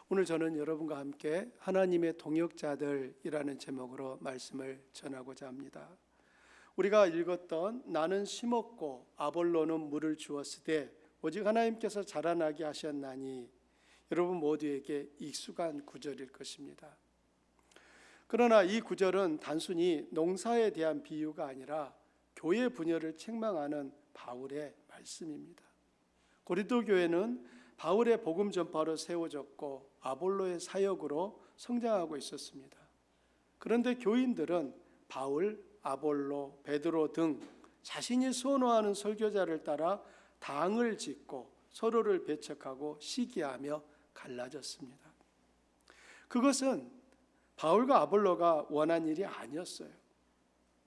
오늘 저는 여러분과 함께 하나님의 동역자들이라는 제목으로 말씀을 전하고자 합니다. 우리가 읽었던 나는 심었고 아볼로는 물을 주었으되 오직 하나님께서 자라나게 하셨나니, 여러분 모두에게 익숙한 구절일 것입니다. 그러나 이 구절은 단순히 농사에 대한 비유가 아니라 교회 분열을 책망하는 바울의 말씀입니다. 고린도 교회는 바울의 복음 전파로 세워졌고 아볼로의 사역으로 성장하고 있었습니다. 그런데 교인들은 바울, 아볼로, 베드로 등 자신이 선호하는 설교자를 따라 당을 짓고 서로를 배척하고 시기하며 갈라졌습니다. 그것은 바울과 아볼로가 원한 일이 아니었어요.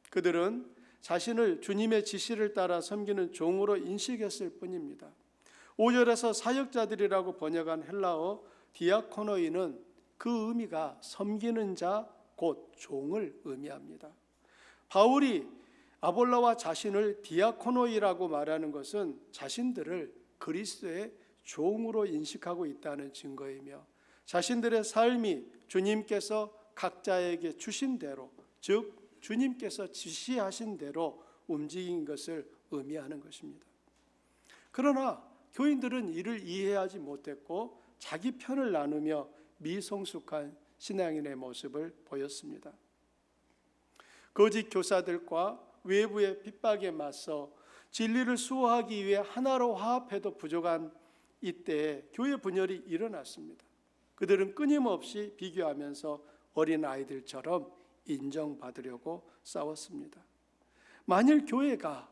그들은 자신을 주님의 지시를 따라 섬기는 종으로 인식했을 뿐입니다. 5절에서 사역자들이라고 번역한 헬라어 디아코노이는 그 의미가 섬기는 자, 곧 종을 의미합니다. 바울이 아볼로와 자신을 디아코노이라고 말하는 것은 자신들을 그리스도의 종으로 인식하고 있다는 증거이며, 자신들의 삶이 주님께서 각자에게 주신 대로, 즉 주님께서 지시하신 대로 움직인 것을 의미하는 것입니다. 그러나 교인들은 이를 이해하지 못했고 자기 편을 나누며 미성숙한 신앙인의 모습을 보였습니다. 거짓 교사들과 외부의 핍박에 맞서 진리를 수호하기 위해 하나로 화합해도 부족한 이때에 교회 분열이 일어났습니다. 그들은 끊임없이 비교하면서 어린 아이들처럼 인정받으려고 싸웠습니다. 만일 교회가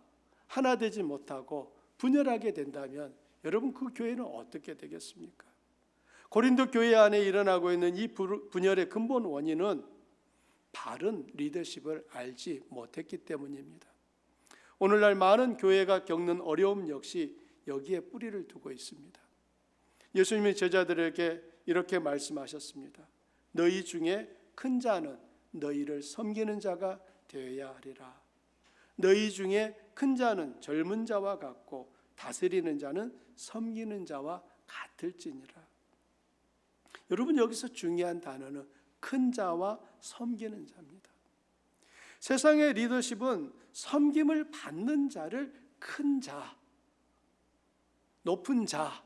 하나 되지 못하고 분열하게 된다면 여러분, 그 교회는 어떻게 되겠습니까? 고린도 교회 안에 일어나고 있는 이 분열의 근본 원인은 바른 리더십을 알지 못했기 때문입니다. 오늘날 많은 교회가 겪는 어려움 역시 여기에 뿌리를 두고 있습니다. 예수님이 제자들에게 이렇게 말씀하셨습니다. 너희 중에 큰 자는 너희를 섬기는 자가 되어야 하리라. 너희 중에 큰 자는 젊은 자와 같고 다스리는 자는 섬기는 자와 같을지니라. 여러분, 여기서 중요한 단어는 큰 자와 섬기는 자입니다. 세상의 리더십은 섬김을 받는 자를 큰 자, 높은 자,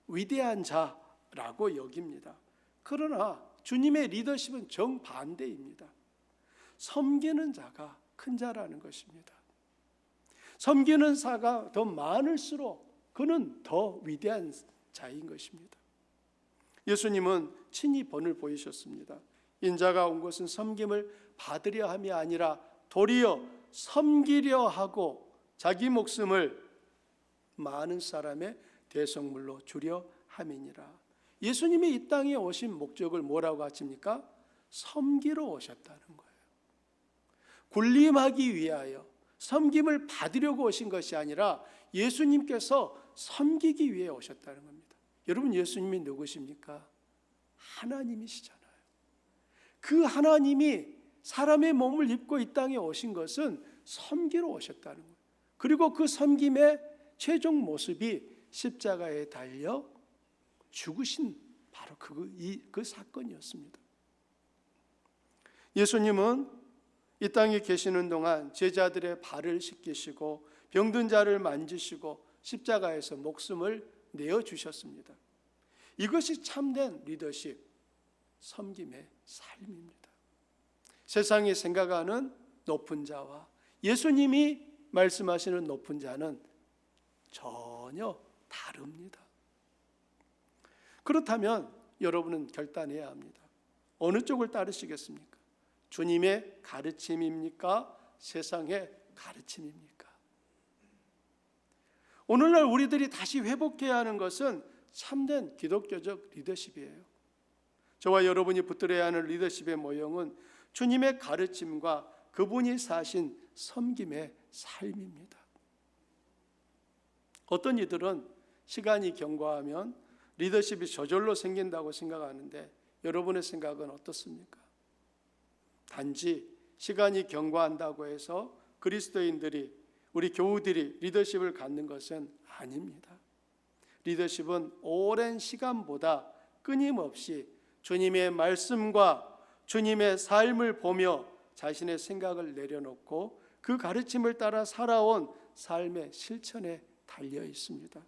위대한 자라고 여깁니다. 그러나 주님의 리더십은 정반대입니다. 섬기는 자가 큰 자라는 것입니다. 섬기는 자가 더 많을수록 그는 더 위대한 자인 것입니다. 예수님은 친히 본을 보이셨습니다. 인자가 온 것은 섬김을 받으려 함이 아니라 도리어 섬기려 하고 자기 목숨을 많은 사람의 대속물로 주려 함이니라. 예수님이 이 땅에 오신 목적을 뭐라고 하십니까? 섬기러 오셨다는 거예요. 군림하기 위하여, 섬김을 받으려고 오신 것이 아니라 예수님께서 섬기기 위해 오셨다는 겁니다. 여러분, 예수님이 누구십니까? 하나님이시잖아요. 그 하나님이 사람의 몸을 입고 이 땅에 오신 것은 섬기러 오셨다는 거예요. 그리고 그 섬김의 최종 모습이 십자가에 달려 죽으신 바로 그 사건이었습니다. 예수님은 이 땅에 계시는 동안 제자들의 발을 씻기시고 병든 자를 만지시고 십자가에서 목숨을 내어주셨습니다. 이것이 참된 리더십, 섬김의 삶입니다. 세상이 생각하는 높은 자와 예수님이 말씀하시는 높은 자는 전혀 다릅니다. 그렇다면 여러분은 결단해야 합니다. 어느 쪽을 따르시겠습니까? 주님의 가르침입니까? 세상의 가르침입니까? 오늘날 우리들이 다시 회복해야 하는 것은 참된 기독교적 리더십이에요. 저와 여러분이 붙들어야 하는 리더십의 모형은 주님의 가르침과 그분이 사신 섬김의 삶입니다. 어떤 이들은 시간이 경과하면 리더십이 저절로 생긴다고 생각하는데 여러분의 생각은 어떻습니까? 단지 시간이 경과한다고 해서 그리스도인들이, 우리 교우들이 리더십을 갖는 것은 아닙니다. 리더십은 오랜 시간보다 끊임없이 주님의 말씀과 주님의 삶을 보며 자신의 생각을 내려놓고 그 가르침을 따라 살아온 삶의 실천에 달려 있습니다.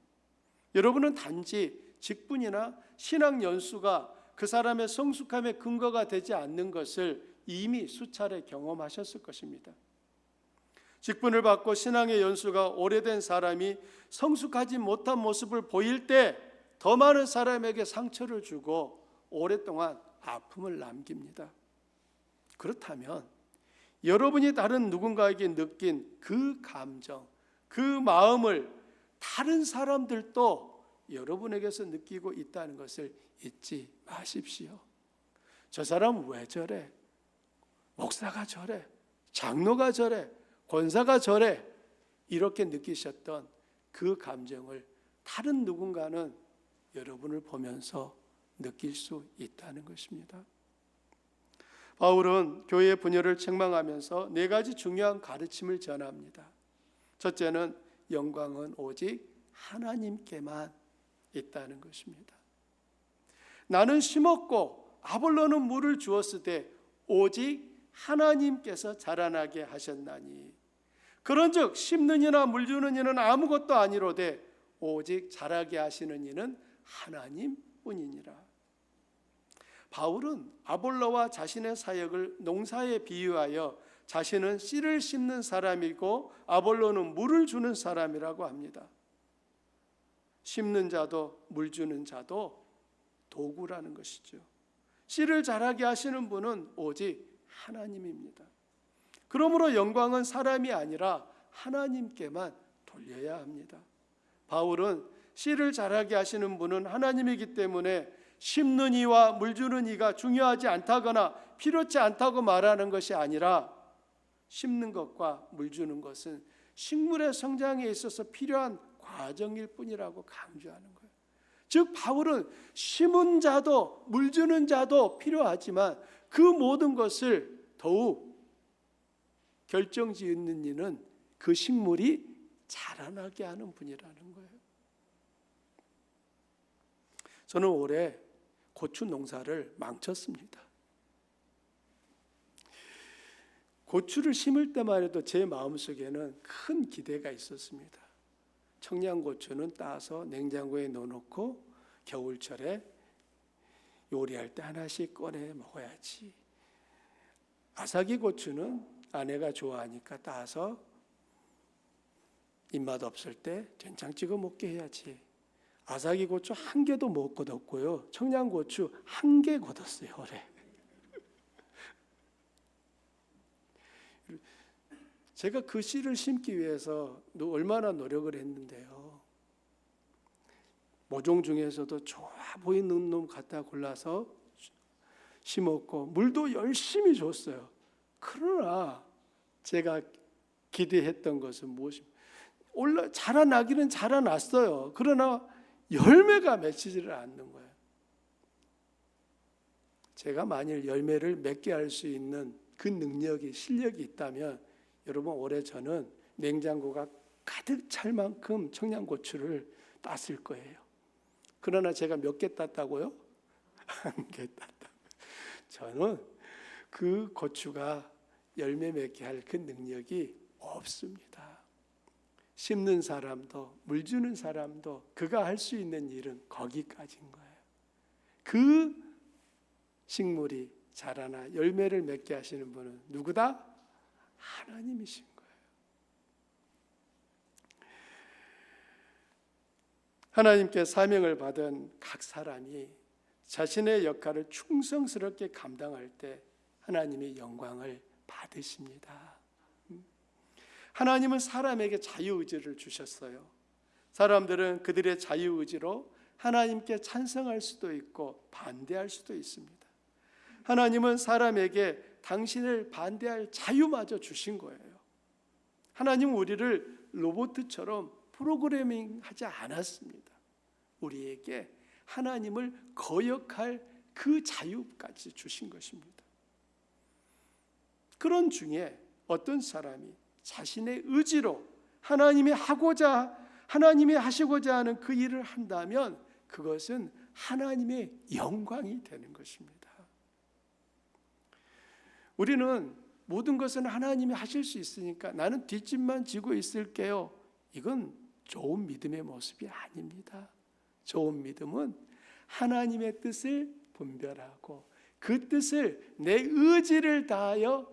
여러분은 단지 직분이나 신앙 연수가 그 사람의 성숙함의 근거가 되지 않는 것을 이미 수차례 경험하셨을 것입니다. 직분을 받고 신앙의 연수가 오래된 사람이 성숙하지 못한 모습을 보일 때 더 많은 사람에게 상처를 주고 오랫동안 아픔을 남깁니다. 그렇다면 여러분이 다른 누군가에게 느낀 그 감정, 그 마음을 다른 사람들도 여러분에게서 느끼고 있다는 것을 잊지 마십시오. 저 사람 왜 저래? 목사가 저래? 장로가 저래? 권사가 저래? 이렇게 느끼셨던 그 감정을 다른 누군가는 여러분을 보면서 느낄 수 있다는 것입니다. 바울은 교회의 분열을 책망하면서 4가지 중요한 가르침을 전합니다. 첫째는 영광은 오직 하나님께만 있다는 것입니다. 나는 심었고 아볼로는 물을 주었을 때 오직 하나님께서 자라나게 하셨나니 그런즉 심는 이나 물 주는 이는 아무것도 아니로되 오직 자라게 하시는 이는 하나님뿐이니라. 바울은 아볼로와 자신의 사역을 농사에 비유하여 자신은 씨를 심는 사람이고 아볼로는 물을 주는 사람이라고 합니다. 심는 자도 물 주는 자도 도구라는 것이죠. 씨를 자라게 하시는 분은 오직 하나님입니다. 그러므로 영광은 사람이 아니라 하나님께만 돌려야 합니다. 바울은 씨를 자라게 하시는 분은 하나님이기 때문에 심는 이와 물 주는 이가 중요하지 않다거나 필요치 않다고 말하는 것이 아니라 심는 것과 물 주는 것은 식물의 성장에 있어서 필요한 과정일 뿐이라고 강조하는 거예요. 즉 바울은 심은 자도 물 주는 자도 필요하지만 그 모든 것을 더욱 결정짓는 이는 그 식물이 자라나게 하는 분이라는 거예요. 저는 올해 고추 농사를 망쳤습니다. 고추를 심을 때만 해도 제 마음속에는 큰 기대가 있었습니다. 청양고추는 따서 냉장고에 넣어놓고 겨울철에 요리할 때 하나씩 꺼내 먹어야지. 아삭이 고추는 아내가 좋아하니까 따서 입맛 없을 때 된장 찍어 먹게 해야지. 아삭이 고추 1개도 못 걷었고요. 청양고추 1개 걷었어요, 올해. 제가 그 씨를 심기 위해서 얼마나 노력을 했는데요. 모종 중에서도 좋아 보이는 놈 갖다 골라서 심었고 물도 열심히 줬어요. 그러나 제가 기대했던 것은 무엇입니까? 자라나기는 자라났어요. 그러나 열매가 맺히지를 않는 거예요. 제가 만일 열매를 맺게 할 수 있는 그 능력이 실력이 있다면 여러분 올해 저는 냉장고가 가득 찰 만큼 청양고추를 땄을 거예요. 그러나 제가 몇 개 땄다고요? 1개 땄다고요. 저는 그 고추가 열매 맺게 할 그 능력이 없습니다. 심는 사람도 물 주는 사람도 그가 할 수 있는 일은 거기까지인 거예요. 그 식물이 자라나 열매를 맺게 하시는 분은 누구다? 하나님이신 거예요. 하나님께 사명을 받은 각 사람이 자신의 역할을 충성스럽게 감당할 때 하나님이 영광을 받으십니다. 하나님은 사람에게 자유의지를 주셨어요. 사람들은 그들의 자유의지로 하나님께 찬성할 수도 있고 반대할 수도 있습니다. 하나님은 사람에게 당신을 반대할 자유마저 주신 거예요. 하나님은 우리를 로봇처럼 프로그래밍하지 않았습니다. 우리에게 하나님을 거역할 그 자유까지 주신 것입니다. 그런 중에 어떤 사람이 자신의 의지로 하나님이 하시고자 하는 그 일을 한다면 그것은 하나님의 영광이 되는 것입니다. 우리는 모든 것은 하나님이 하실 수 있으니까 나는 뒷짐만 지고 있을게요. 이건 좋은 믿음의 모습이 아닙니다. 좋은 믿음은 하나님의 뜻을 분별하고 그 뜻을 내 의지를 다하여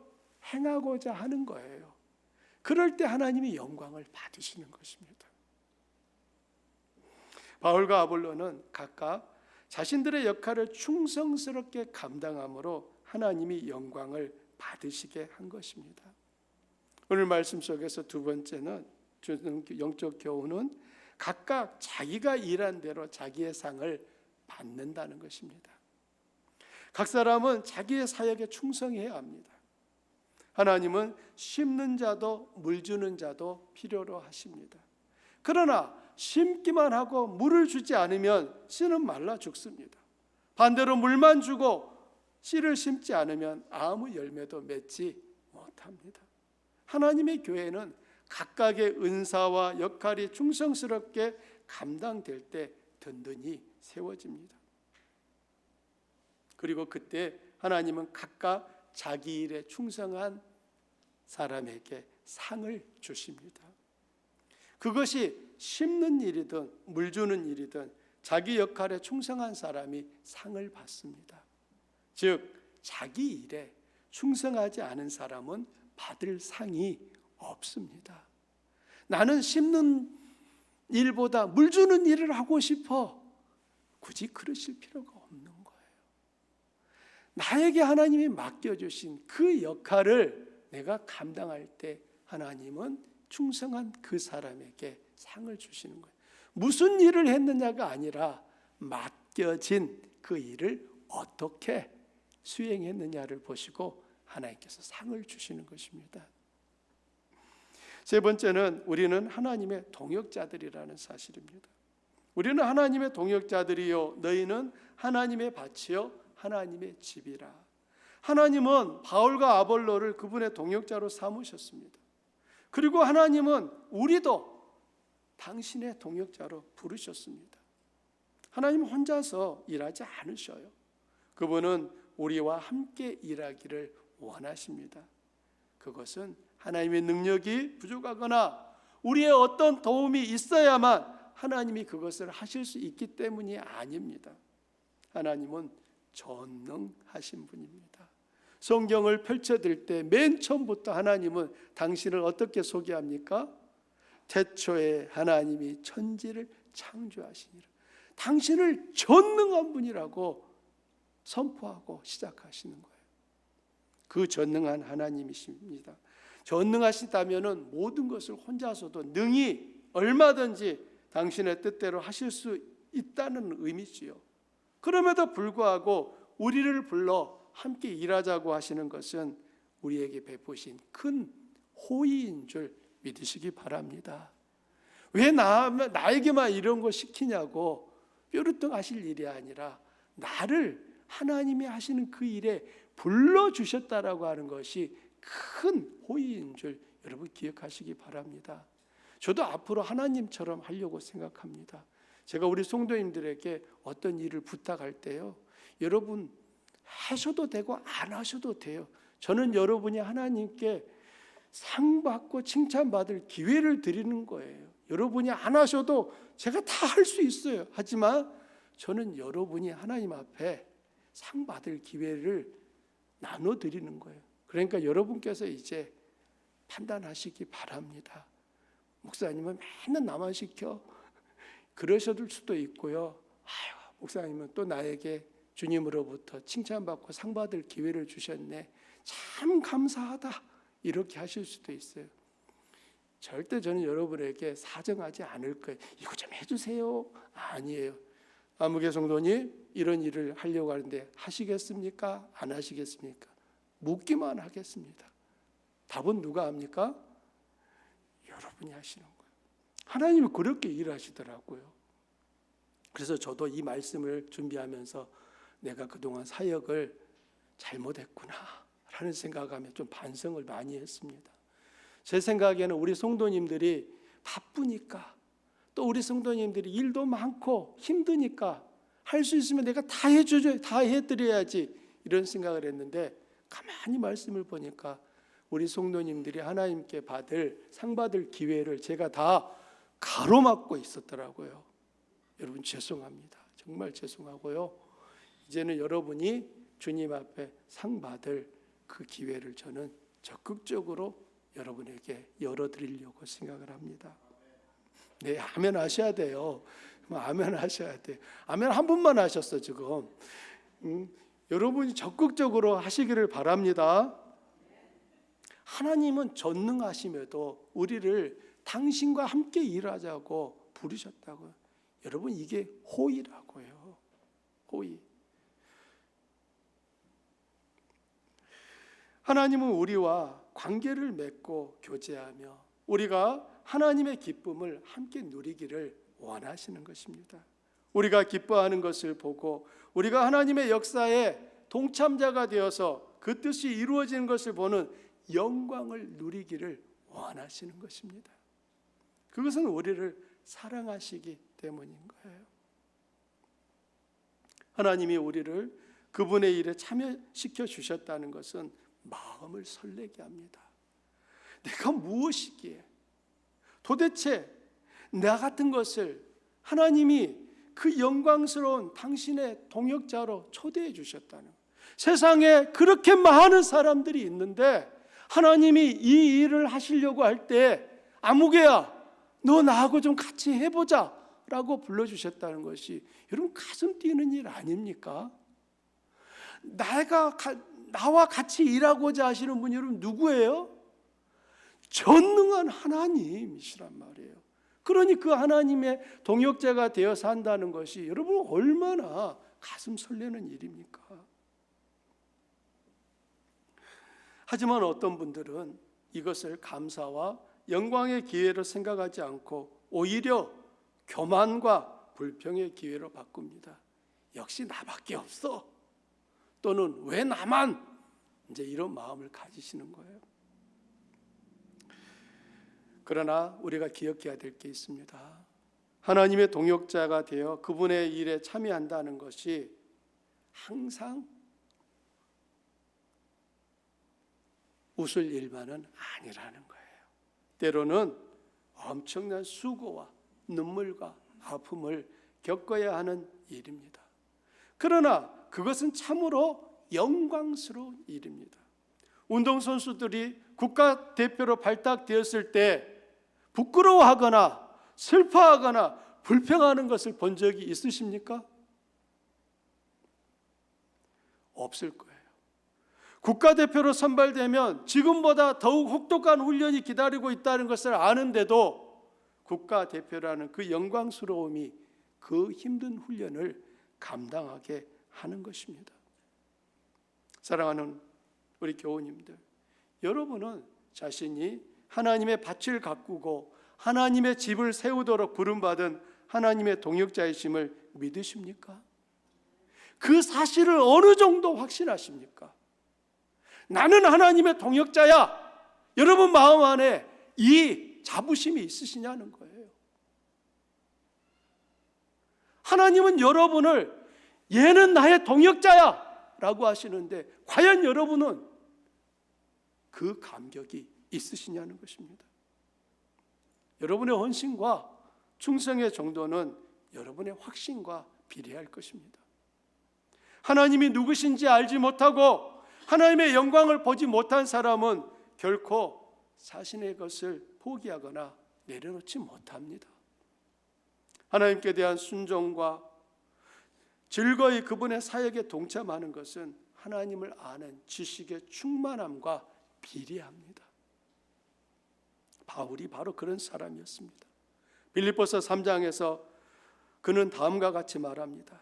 행하고자 하는 거예요. 그럴 때 하나님이 영광을 받으시는 것입니다. 바울과 아볼로는 각각 자신들의 역할을 충성스럽게 감당함으로 하나님이 영광을 받으시게 한 것입니다. 오늘 말씀 속에서 두 번째는 영적 교훈은 각각 자기가 일한 대로 자기의 상을 받는다는 것입니다. 각 사람은 자기의 사역에 충성해야 합니다. 하나님은 심는 자도 물 주는 자도 필요로 하십니다. 그러나 심기만 하고 물을 주지 않으면 씨는 말라 죽습니다. 반대로 물만 주고 씨를 심지 않으면 아무 열매도 맺지 못합니다. 하나님의 교회는 각각의 은사와 역할이 충성스럽게 감당될 때 든든히 세워집니다. 그리고 그때 하나님은 각각 자기 일에 충성한 사람에게 상을 주십니다. 그것이 심는 일이든 물 주는 일이든 자기 역할에 충성한 사람이 상을 받습니다. 즉 자기 일에 충성하지 않은 사람은 받을 상이 없습니다. 나는 심는 일보다 물 주는 일을 하고 싶어. 굳이 그러실 필요가 없는 거예요. 나에게 하나님이 맡겨주신 그 역할을 내가 감당할 때 하나님은 충성한 그 사람에게 상을 주시는 거예요. 무슨 일을 했느냐가 아니라 맡겨진 그 일을 어떻게 수행했느냐를 보시고 하나님께서 상을 주시는 것입니다. 세 번째는 우리는 하나님의 동역자들이라는 사실입니다. 우리는 하나님의 동역자들이요 너희는 하나님의 밭이요 하나님의 집이라. 하나님은 바울과 아볼로를 그분의 동역자로 삼으셨습니다. 그리고 하나님은 우리도 당신의 동역자로 부르셨습니다. 하나님 혼자서 일하지 않으셔요. 그분은 우리와 함께 일하기를 원하십니다. 그것은 하나님의 능력이 부족하거나 우리의 어떤 도움이 있어야만 하나님이 그것을 하실 수 있기 때문이 아닙니다. 하나님은 전능하신 분입니다. 성경을 펼쳐들 때 맨 처음부터 하나님은 당신을 어떻게 소개합니까? 태초에 하나님이 천지를 창조하시니라. 당신을 전능한 분이라고 선포하고 시작하시는 거예요. 그 전능한 하나님이십니다. 전능하시다면 모든 것을 혼자서도 능히 얼마든지 당신의 뜻대로 하실 수 있다는 의미지요. 그럼에도 불구하고 우리를 불러 함께 일하자고 하시는 것은 우리에게 베푸신 큰 호의인 줄 믿으시기 바랍니다. 왜 나에게만 이런 거 시키냐고 뾰루뚱하실 일이 아니라 나를 하나님이 하시는 그 일에 불러주셨다라고 하는 것이 큰 호의인 줄 여러분 기억하시기 바랍니다. 저도 앞으로 하나님처럼 하려고 생각합니다. 제가 우리 성도님들에게 어떤 일을 부탁할 때요, 여러분 하셔도 되고 안 하셔도 돼요. 저는 여러분이 하나님께 상 받고 칭찬받을 기회를 드리는 거예요. 여러분이 안 하셔도 제가 다 할 수 있어요. 하지만 저는 여러분이 하나님 앞에 상 받을 기회를 나눠 드리는 거예요. 그러니까 여러분께서 이제 판단하시기 바랍니다. 목사님은 맨날 나만 시켜. 그러셔도 수도 있고요. 아유, 목사님은 또 나에게 주님으로부터 칭찬받고 상 받을 기회를 주셨네. 참 감사하다. 이렇게 하실 수도 있어요. 절대 저는 여러분에게 사정하지 않을 거예요. 이거 좀 해주세요. 아니에요. 아무개 성도님 이런 일을 하려고 하는데 하시겠습니까? 안 하시겠습니까? 묻기만 하겠습니다. 답은 누가 합니까? 여러분이 하시는 거예요. 하나님이 그렇게 일하시더라고요. 그래서 저도 이 말씀을 준비하면서 내가 그동안 사역을 잘못했구나 라는 생각하며 좀 반성을 많이 했습니다. 제 생각에는 우리 성도님들이 바쁘니까 또 우리 성도님들이 일도 많고 힘드니까 할 수 있으면 내가 다 해주죠, 다 해드려야지, 이런 생각을 했는데 가만히 말씀을 보니까 우리 성도님들이 하나님께 상 받을 기회를 제가 다 가로막고 있었더라고요. 여러분 죄송합니다. 정말 죄송하고요. 이제는 여러분이 주님 앞에 상 받을 그 기회를 저는 적극적으로 여러분에게 열어드리려고 생각을 합니다. 네, 아멘 하셔야 돼요. 아멘 하셔야 돼요. 아멘 한 분만 하셨어 지금. 여러분이 적극적으로 하시기를 바랍니다. 하나님은 전능하심에도 우리를 당신과 함께 일하자고 부르셨다고요. 여러분 이게 호의라고요. 호의. 하나님은 우리와 관계를 맺고 교제하며 우리가 하나님의 기쁨을 함께 누리기를 원하시는 것입니다. 우리가 기뻐하는 것을 보고 우리가 하나님의 역사에 동참자가 되어서 그 뜻이 이루어지는 것을 보는 영광을 누리기를 원하시는 것입니다. 그것은 우리를 사랑하시기 때문인 거예요. 하나님이 우리를 그분의 일에 참여시켜 주셨다는 것은 마음을 설레게 합니다. 내가 무엇이기에 도대체 나 같은 것을 하나님이 그 영광스러운 당신의 동역자로 초대해 주셨다는 거예요. 세상에 그렇게 많은 사람들이 있는데 하나님이 이 일을 하시려고 할 때 아무개야 너 나하고 좀 같이 해보자 라고 불러주셨다는 것이 여러분 가슴 뛰는 일 아닙니까? 나와 같이 일하고자 하시는 분이 여러분 누구예요? 전능한 하나님이시란 말이에요. 그러니 그 하나님의 동역자가 되어 산다는 것이 여러분 얼마나 가슴 설레는 일입니까? 하지만 어떤 분들은 이것을 감사와 영광의 기회로 생각하지 않고 오히려 교만과 불평의 기회로 바꿉니다. 역시 나밖에 없어. 또는 왜 나만? 이제 이런 마음을 가지시는 거예요. 그러나 우리가 기억해야 될 게 있습니다. 하나님의 동역자가 되어 그분의 일에 참여한다는 것이 항상 웃을 일만은 아니라는 거예요. 때로는 엄청난 수고와 눈물과 아픔을 겪어야 하는 일입니다. 그러나 그것은 참으로 영광스러운 일입니다. 운동선수들이 국가대표로 발탁되었을 때 부끄러워하거나 슬퍼하거나 불평하는 것을 본 적이 있으십니까? 없을 거예요. 국가대표로 선발되면 지금보다 더욱 혹독한 훈련이 기다리고 있다는 것을 아는데도 국가대표라는 그 영광스러움이 그 힘든 훈련을 감당하게 하는 것입니다. 사랑하는 우리 교우님들, 여러분은 자신이 하나님의 밭을 가꾸고 하나님의 집을 세우도록 부름받은 하나님의 동역자이심을 믿으십니까? 그 사실을 어느 정도 확신하십니까? 나는 하나님의 동역자야. 여러분 마음 안에 이 자부심이 있으시냐는 거예요. 하나님은 여러분을 얘는 나의 동역자야 라고 하시는데 과연 여러분은 그 감격이 있으시냐는 것입니다. 여러분의 헌신과 충성의 정도는 여러분의 확신과 비례할 것입니다. 하나님이 누구신지 알지 못하고 하나님의 영광을 보지 못한 사람은 결코 자신의 것을 포기하거나 내려놓지 못합니다. 하나님께 대한 순종과 즐거이 그분의 사역에 동참하는 것은 하나님을 아는 지식의 충만함과 비례합니다. 바울이 바로 그런 사람이었습니다. 빌립보서 3장에서 그는 다음과 같이 말합니다.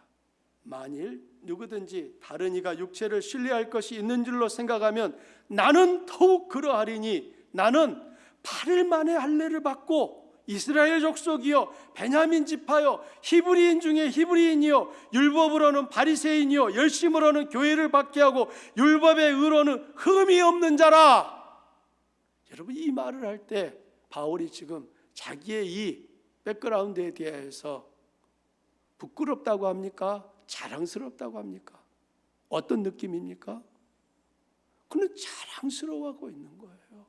만일 누구든지 다른 이가 육체를 신뢰할 것이 있는 줄로 생각하면 나는 더욱 그러하리니 나는 8일 만에 할례를 받고 이스라엘 족속이요 베냐민 지파요 히브리인 중에 히브리인이요 율법으로는 바리새인이요 열심으로는 교회를 받게 하고 율법의 의로는 흠이 없는 자라. 여러분 이 말을 할 때 바울이 지금 자기의 이 백그라운드에 대해서 부끄럽다고 합니까? 자랑스럽다고 합니까? 어떤 느낌입니까? 그는 자랑스러워하고 있는 거예요.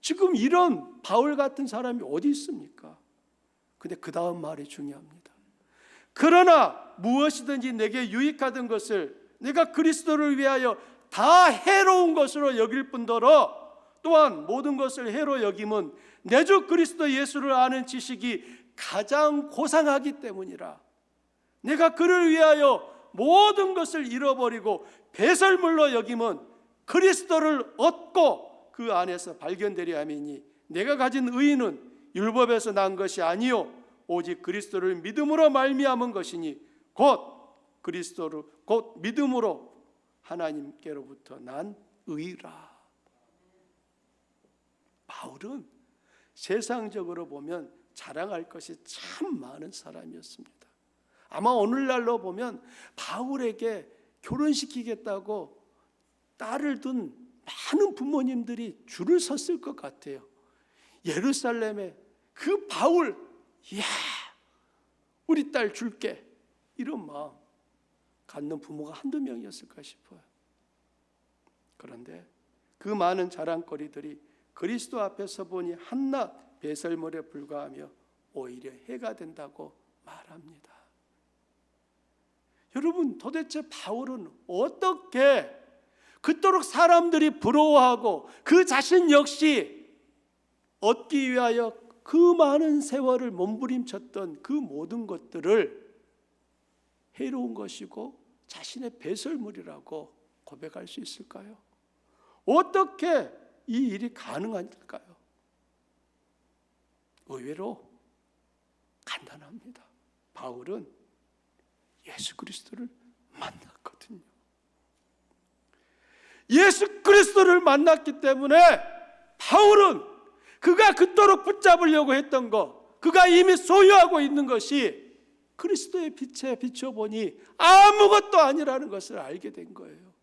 지금 이런 바울 같은 사람이 어디 있습니까? 근데 그 다음 말이 중요합니다. 그러나 무엇이든지 내게 유익하던 것을 내가 그리스도를 위하여 다 해로운 것으로 여길 뿐더러 또한 모든 것을 해로 여김은 내 주 그리스도 예수를 아는 지식이 가장 고상하기 때문이라. 내가 그를 위하여 모든 것을 잃어버리고 배설물로 여김은 그리스도를 얻고 그 안에서 발견되려 함이니 내가 가진 의의는 율법에서 난 것이 아니요 오직 그리스도를 믿음으로 말미암은 것이니 곧 믿음으로 하나님께로부터 난 의라. 바울은 세상적으로 보면 자랑할 것이 참 많은 사람이었습니다. 아마 오늘날로 보면 바울에게 결혼시키겠다고 딸을 둔 많은 부모님들이 줄을 섰을 것 같아요. 예루살렘에 그 바울, 이야, 우리 딸 줄게, 이런 마음 갖는 부모가 한두 명이었을까 싶어요. 그런데 그 많은 자랑거리들이 그리스도 앞에서 보니 한낱 배설물에 불과하며 오히려 해가 된다고 말합니다. 여러분, 도대체 바울은 어떻게 그토록 사람들이 부러워하고 그 자신 역시 얻기 위하여 그 많은 세월을 몸부림쳤던 그 모든 것들을 해로운 것이고 자신의 배설물이라고 고백할 수 있을까요? 어떻게 이 일이 가능할까요? 의외로 간단합니다. 바울은 예수 그리스도를 만났거든요. 예수 그리스도를 만났기 때문에 바울은 그가 그토록 붙잡으려고 했던 것, 그가 이미 소유하고 있는 것이 그리스도의 빛에 비춰보니 아무것도 아니라는 것을 알게 된 거예요.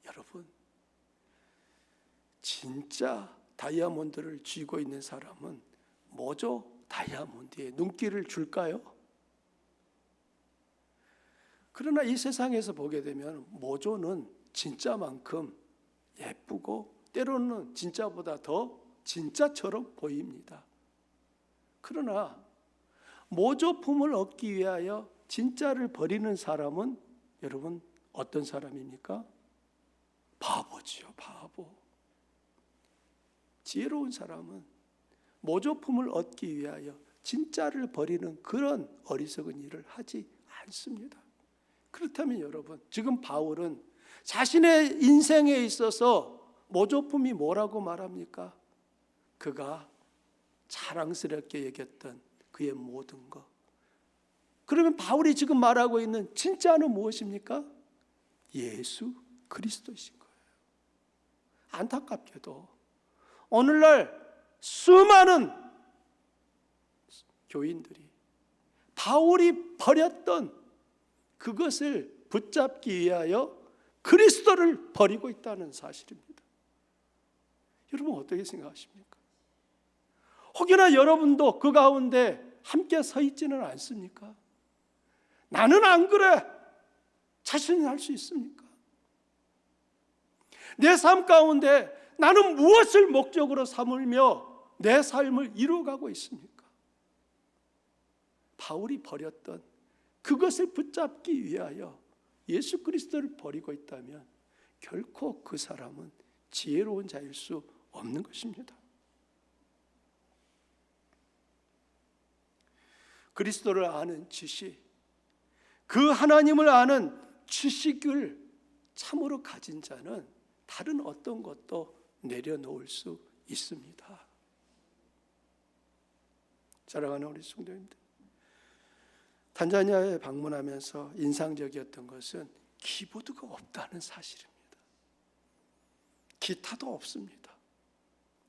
여러분, 진짜 다이아몬드를 쥐고 있는 사람은 뭐죠? 다이아몬드에 눈길을 줄까요? 그러나 이 세상에서 보게 되면 모조는 진짜만큼 예쁘고 때로는 진짜보다 더 진짜처럼 보입니다. 그러나 모조품을 얻기 위하여 진짜를 버리는 사람은 여러분 어떤 사람입니까? 바보지요, 바보. 지혜로운 사람은 모조품을 얻기 위하여 진짜를 버리는 그런 어리석은 일을 하지 않습니다. 그렇다면 여러분, 지금 바울은 자신의 인생에 있어서 모조품이 뭐라고 말합니까? 그가 자랑스럽게 여겼던 그의 모든 것. 그러면 바울이 지금 말하고 있는 진짜는 무엇입니까? 예수 그리스도이신 거예요. 안타깝게도 오늘날 수많은 교인들이 바울이 버렸던 그것을 붙잡기 위하여 그리스도를 버리고 있다는 사실입니다. 여러분 어떻게 생각하십니까? 혹여나 여러분도 그 가운데 함께 서 있지는 않습니까? 나는 안 그래 자신이 할 수 있습니까? 내 삶 가운데 나는 무엇을 목적으로 삼으며 내 삶을 이루어가고 있습니까? 바울이 버렸던 그것을 붙잡기 위하여 예수 그리스도를 버리고 있다면 결코 그 사람은 지혜로운 자일 수 없는 것입니다. 그리스도를 아는 지식, 그 하나님을 아는 지식을 참으로 가진 자는 다른 어떤 것도 내려놓을 수 있습니다. 사랑하는 우리 성도님들, 탄자니아에 방문하면서 인상적이었던 것은 키보드가 없다는 사실입니다. 기타도 없습니다.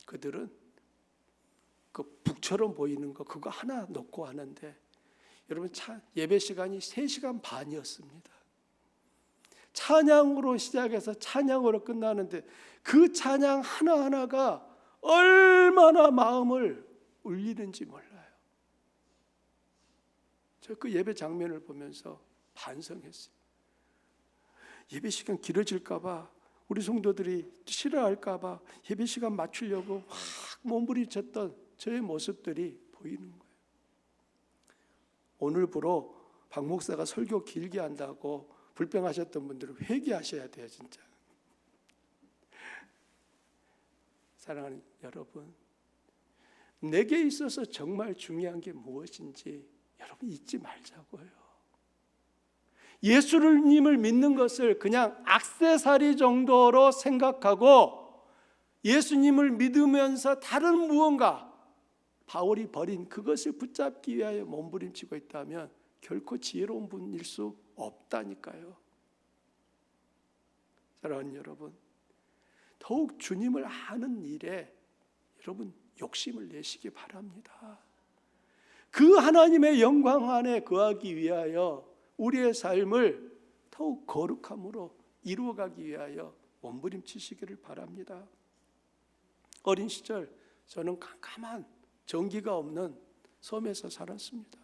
그들은 그 북처럼 보이는 거 그거 하나 놓고 하는데 여러분 예배 시간이 3시간 반이었습니다. 찬양으로 시작해서 찬양으로 끝나는데 그 찬양 하나하나가 얼마나 마음을 울리는지 몰라요. 저 그 예배 장면을 보면서 반성했어요. 예배 시간 길어질까 봐, 우리 성도들이 싫어할까 봐 예배 시간 맞추려고 확 몸부림쳤던 저의 모습들이 보이는 거예요. 오늘부로 박 목사가 설교 길게 한다고 불평하셨던 분들은 회개하셔야 돼요, 진짜. 사랑하는 여러분, 내게 있어서 정말 중요한 게 무엇인지 여러분 잊지 말자고요. 예수님을 믿는 것을 그냥 액세서리 정도로 생각하고 예수님을 믿으면서 다른 무언가 바울이 버린 그것을 붙잡기 위하여 몸부림치고 있다면 결코 지혜로운 분일 수 없다니까요. 사랑하는 여러분, 더욱 주님을 아는 일에 여러분 욕심을 내시기 바랍니다. 그 하나님의 영광 안에 거하기 위하여 우리의 삶을 더욱 거룩함으로 이루어가기 위하여 몸부림치시기를 바랍니다. 어린 시절 저는 깜깜한 전기가 없는 섬에서 살았습니다.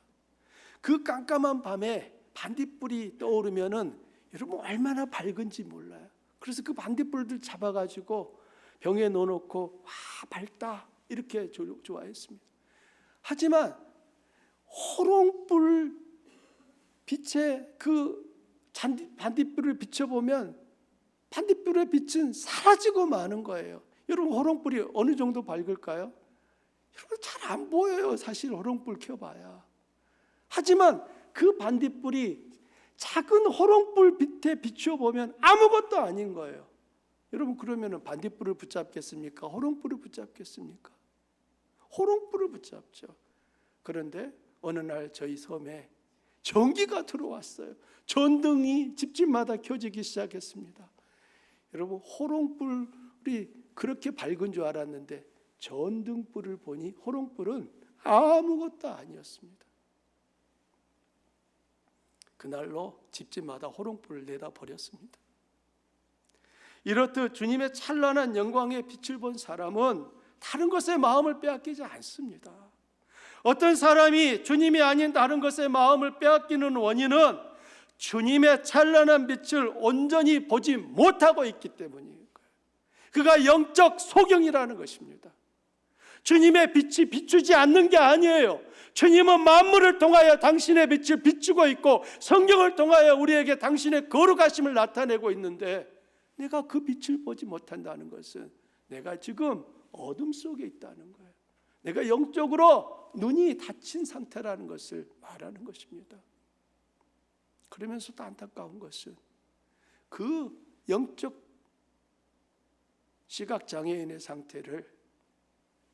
그 깜깜한 밤에 반딧불이 떠오르면은 여러분 얼마나 밝은지 몰라요. 그래서 그 반딧불들 잡아가지고 병에 넣어놓고 와 밝다 이렇게 좋아했습니다. 하지만 호롱불 빛에 그 반딧불을 비춰보면 반딧불의 빛은 사라지고 마는 거예요. 여러분 호롱불이 어느 정도 밝을까요? 여러분 잘 안 보여요. 사실 호롱불 켜봐야. 하지만 그 반딧불이 작은 호롱불 빛에 비춰보면 아무것도 아닌 거예요. 여러분 그러면 반딧불을 붙잡겠습니까? 호롱불을 붙잡겠습니까? 호롱불을 붙잡죠. 그런데 어느 날 저희 섬에 전기가 들어왔어요. 전등이 집집마다 켜지기 시작했습니다. 여러분 호롱불이 그렇게 밝은 줄 알았는데 전등불을 보니 호롱불은 아무것도 아니었습니다. 그날로 집집마다 호롱불을 내다 버렸습니다. 이렇듯 주님의 찬란한 영광의 빛을 본 사람은 다른 것에 마음을 빼앗기지 않습니다. 어떤 사람이 주님이 아닌 다른 것에 마음을 빼앗기는 원인은 주님의 찬란한 빛을 온전히 보지 못하고 있기 때문이에요. 그가 영적 소경이라는 것입니다. 주님의 빛이 비추지 않는 게 아니에요. 주님은 만물을 통하여 당신의 빛을 비추고 있고 성경을 통하여 우리에게 당신의 거룩하심을 나타내고 있는데 내가 그 빛을 보지 못한다는 것은 내가 지금 어둠 속에 있다는 거예요. 내가 영적으로 눈이 닫힌 상태라는 것을 말하는 것입니다. 그러면서도 안타까운 것은 그 영적 시각장애인의 상태를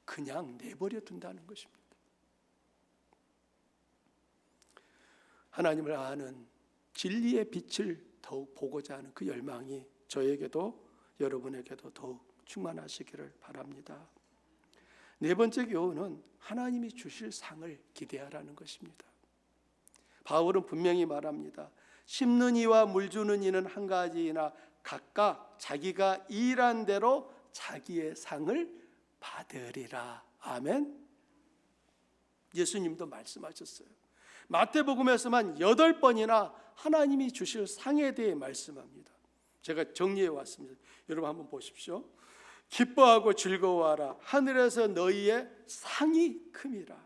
그냥 내버려 둔다는 것입니다. 하나님을 아는 진리의 빛을 더욱 보고자 하는 그 열망이 저에게도 여러분에게도 더욱 충만하시기를 바랍니다. 네 번째 교훈은 하나님이 주실 상을 기대하라는 것입니다. 바울은 분명히 말합니다. 심는 이와 물 주는 이는 한 가지이나 각각 자기가 일한 대로 자기의 상을 받으리라. 아멘. 예수님도 말씀하셨어요. 마태복음에서만 8번이나 하나님이 주실 상에 대해 말씀합니다. 제가 정리해 왔습니다. 여러분 한번 보십시오. 기뻐하고 즐거워하라. 하늘에서 너희의 상이 큼이라.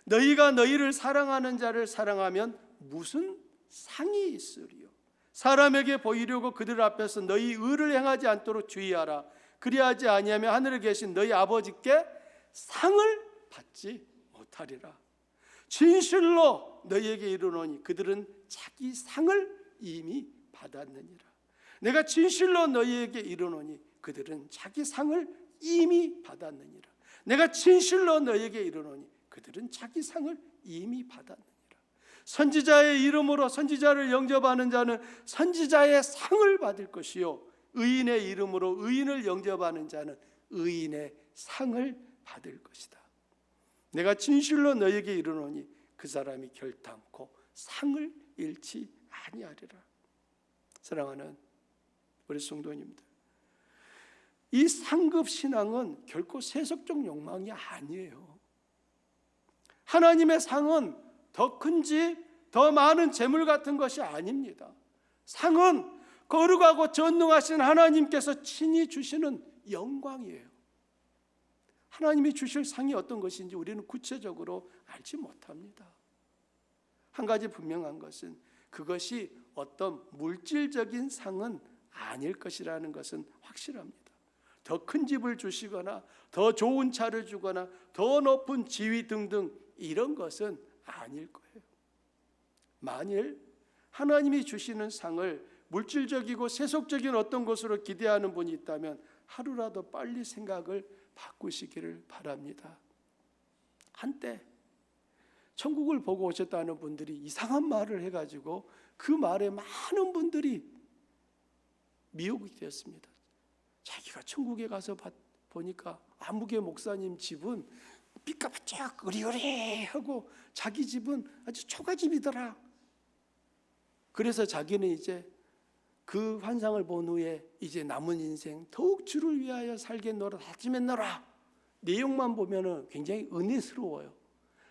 너희가 너희를 사랑하는 자를 사랑하면 무슨 상이 있으리요. 사람에게 보이려고 그들 앞에서 너희 의를 행하지 않도록 주의하라. 그리하지 아니하면 하늘에 계신 너희 아버지께 상을 받지 못하리라. 진실로 너희에게 이르노니 그들은 자기 상을 이미 받았느니라. 내가 진실로 너희에게 이르노니 그들은 자기 상을 이미 받았느니라. 내가 진실로 너희에게 이르노니 그들은 자기 상을 이미 받았느니라. 선지자의 이름으로 선지자를 영접하는 자는 선지자의 상을 받을 것이요 의인의 이름으로 의인을 영접하는 자는 의인의 상을 받을 것이다. 내가 진실로 너희에게 이르노니 그 사람이 결탄코 상을 잃지 아니하리라. 사랑하는 우리 성도님들, 이 상급 신앙은 결코 세속적 욕망이 아니에요. 하나님의 상은 더 큰 집, 더 많은 재물 같은 것이 아닙니다. 상은 거룩하고 전능하신 하나님께서 친히 주시는 영광이에요. 하나님이 주실 상이 어떤 것인지 우리는 구체적으로 알지 못합니다. 한 가지 분명한 것은 그것이 어떤 물질적인 상은 아닐 것이라는 것은 확실합니다. 더 큰 집을 주시거나 더 좋은 차를 주거나 더 높은 지위 등등 이런 것은 아닐 거예요. 만일 하나님이 주시는 상을 물질적이고 세속적인 어떤 것으로 기대하는 분이 있다면 하루라도 빨리 생각을 바꾸시기를 바랍니다. 한때 천국을 보고 오셨다는 분들이 이상한 말을 해가지고 그 말에 많은 분들이 미혹이 되었습니다. 자기가 천국에 가서 보니까 아무개 목사님 집은 삐까번쩍 으리으리하고 자기 집은 아주 초가집이더라. 그래서 자기는 이제 그 환상을 본 후에 이제 남은 인생 더욱 주를 위하여 살겠노라 다짐했노라. 내용만 보면은 굉장히 은혜스러워요.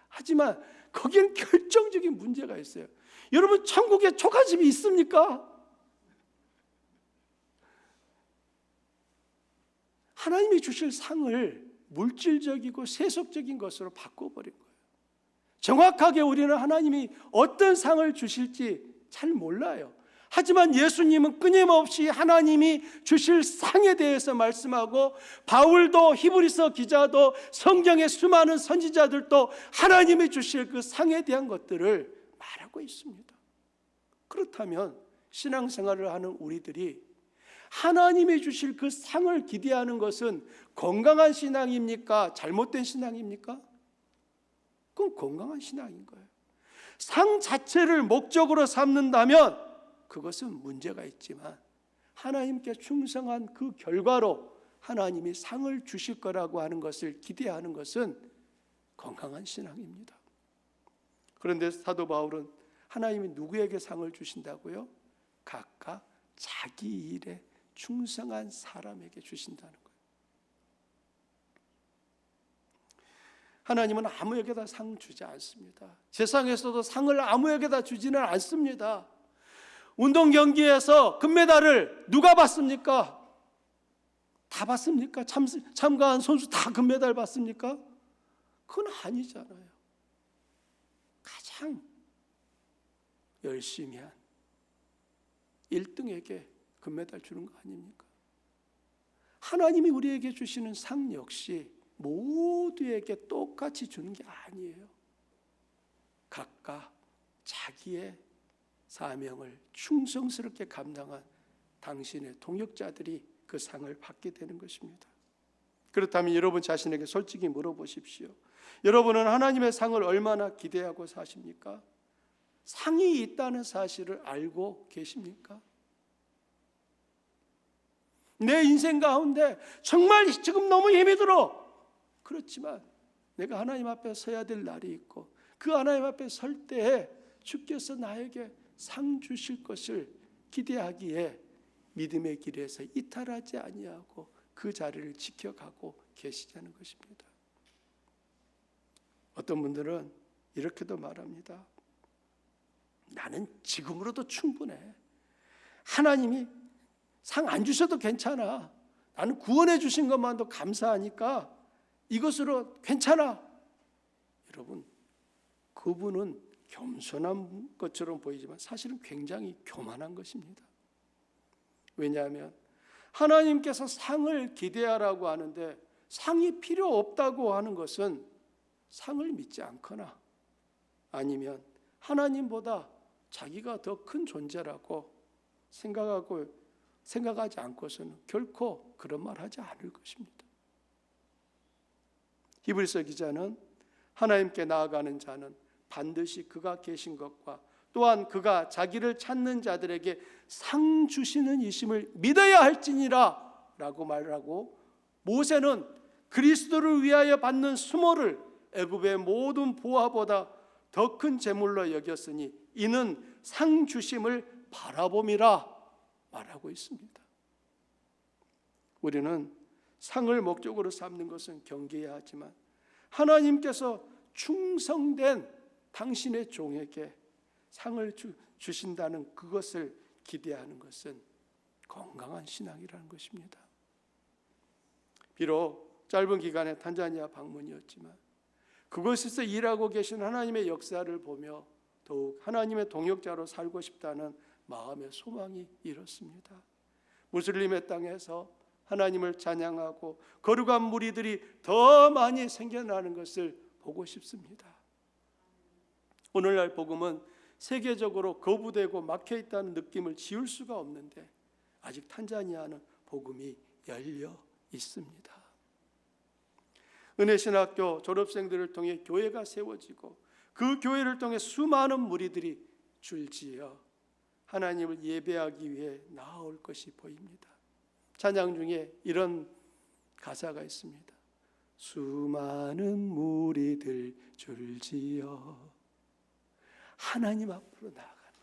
하지만 거기는 결정적인 문제가 있어요. 여러분, 천국에 초가집이 있습니까? 하나님이 주실 상을 물질적이고 세속적인 것으로 바꿔버린 거예요. 정확하게 우리는 하나님이 어떤 상을 주실지 잘 몰라요. 하지만 예수님은 끊임없이 하나님이 주실 상에 대해서 말씀하고, 바울도, 히브리서 기자도, 성경의 수많은 선지자들도 하나님이 주실 그 상에 대한 것들을 말하고 있습니다. 그렇다면 신앙생활을 하는 우리들이 하나님이 주실 그 상을 기대하는 것은 건강한 신앙입니까? 잘못된 신앙입니까? 그건 건강한 신앙인 거예요. 상 자체를 목적으로 삼는다면 그것은 문제가 있지만, 하나님께 충성한 그 결과로 하나님이 상을 주실 거라고 하는 것을 기대하는 것은 건강한 신앙입니다. 그런데 사도 바울은 하나님이 누구에게 상을 주신다고요? 각각 자기 일에 충성한 사람에게 주신다는 거예요. 하나님은 아무에게나 상 주지 않습니다. 세상에서도 상을 아무에게나 주지는 않습니다. 운동 경기에서 금메달을 누가 받습니까? 다 받습니까? 참가한 선수 다 금메달 받습니까? 그건 아니잖아요. 가장 열심히 한 1등에게 금메달 주는 거 아닙니까? 하나님이 우리에게 주시는 상 역시 모두에게 똑같이 주는 게 아니에요. 각각 자기의 사명을 충성스럽게 감당한 당신의 동역자들이 그 상을 받게 되는 것입니다. 그렇다면 여러분 자신에게 솔직히 물어보십시오. 여러분은 하나님의 상을 얼마나 기대하고 사십니까? 상이 있다는 사실을 알고 계십니까? 내 인생 가운데 정말 지금 너무 힘이 들어. 그렇지만 내가 하나님 앞에 서야 될 날이 있고, 그 하나님 앞에 설 때에 주께서 나에게 상 주실 것을 기대하기에 믿음의 길에서 이탈하지 아니하고 그 자리를 지켜가고 계시자는 것입니다. 어떤 분들은 이렇게도 말합니다. 나는 지금으로도 충분해. 하나님이 상 안 주셔도 괜찮아. 나는 구원해 주신 것만도 감사하니까 이것으로 괜찮아. 여러분, 그분은 겸손한 것처럼 보이지만 사실은 굉장히 교만한 것입니다. 왜냐하면 하나님께서 상을 기대하라고 하는데 상이 필요 없다고 하는 것은 상을 믿지 않거나 아니면 하나님보다 자기가 더 큰 존재라고 생각하지 않고서는 결코 그런 말 하지 않을 것입니다. 히브리서 기자는 하나님께 나아가는 자는 반드시 그가 계신 것과 또한 그가 자기를 찾는 자들에게 상 주시는 이심을 믿어야 할지니라 라고 말하고, 모세는 그리스도를 위하여 받는 수모를 애굽의 모든 보화보다 더 큰 재물로 여겼으니 이는 상 주심을 바라봄이라 말하고 있습니다. 우리는 상을 목적으로 삼는 것은 경계해야 하지만 하나님께서 충성된 당신의 종에게 상을 주신다는 그것을 기대하는 것은 건강한 신앙이라는 것입니다. 비록 짧은 기간의 탄자니아 방문이었지만 그곳에서 일하고 계신 하나님의 역사를 보며 더욱 하나님의 동역자로 살고 싶다는 마음의 소망이 일었습니다. 무슬림의 땅에서 하나님을 찬양하고 거룩한 무리들이 더 많이 생겨나는 것을 보고 싶습니다. 오늘날 복음은 세계적으로 거부되고 막혀있다는 느낌을 지울 수가 없는데 아직 탄자니아는 복음이 열려 있습니다. 은혜신학교 졸업생들을 통해 교회가 세워지고 그 교회를 통해 수많은 무리들이 줄지어 하나님을 예배하기 위해 나아올 것이 보입니다. 찬양 중에 이런 가사가 있습니다. 수많은 무리들 줄지어 하나님 앞으로 나아가는,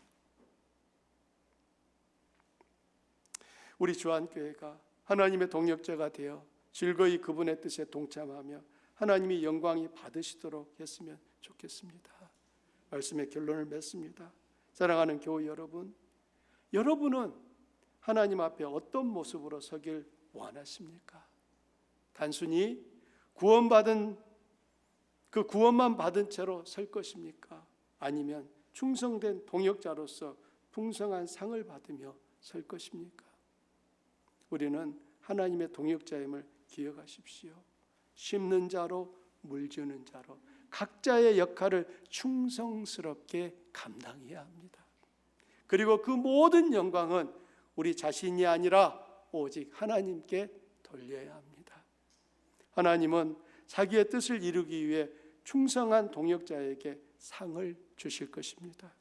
우리 주한교회가 하나님의 동역자가 되어 즐거이 그분의 뜻에 동참하며 하나님이 영광이 받으시도록 했으면 좋겠습니다. 말씀의 결론을 맺습니다. 사랑하는 교회 여러분, 여러분은 하나님 앞에 어떤 모습으로 서길 원하십니까? 단순히 구원만 받은 채로 설 것입니까? 아니면 충성된 동역자로서 풍성한 상을 받으며 설 것입니까? 우리는 하나님의 동역자임을 기억하십시오. 심는 자로 물주는 자로 각자의 역할을 충성스럽게 감당해야 합니다. 그리고 그 모든 영광은 우리 자신이 아니라 오직 하나님께 돌려야 합니다. 하나님은 자기의 뜻을 이루기 위해 충성한 동역자에게 상을 주실 것입니다.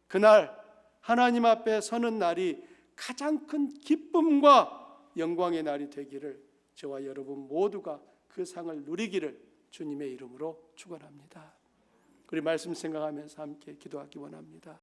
그날 하나님 앞에 서는 날이 가장 큰 기쁨과 영광의 날이 되기를 저와 여러분 모두가 그 상을 누리기를 주님의 이름으로 축원합니다. 우리 말씀 생각하면서 함께 기도하기 원합니다.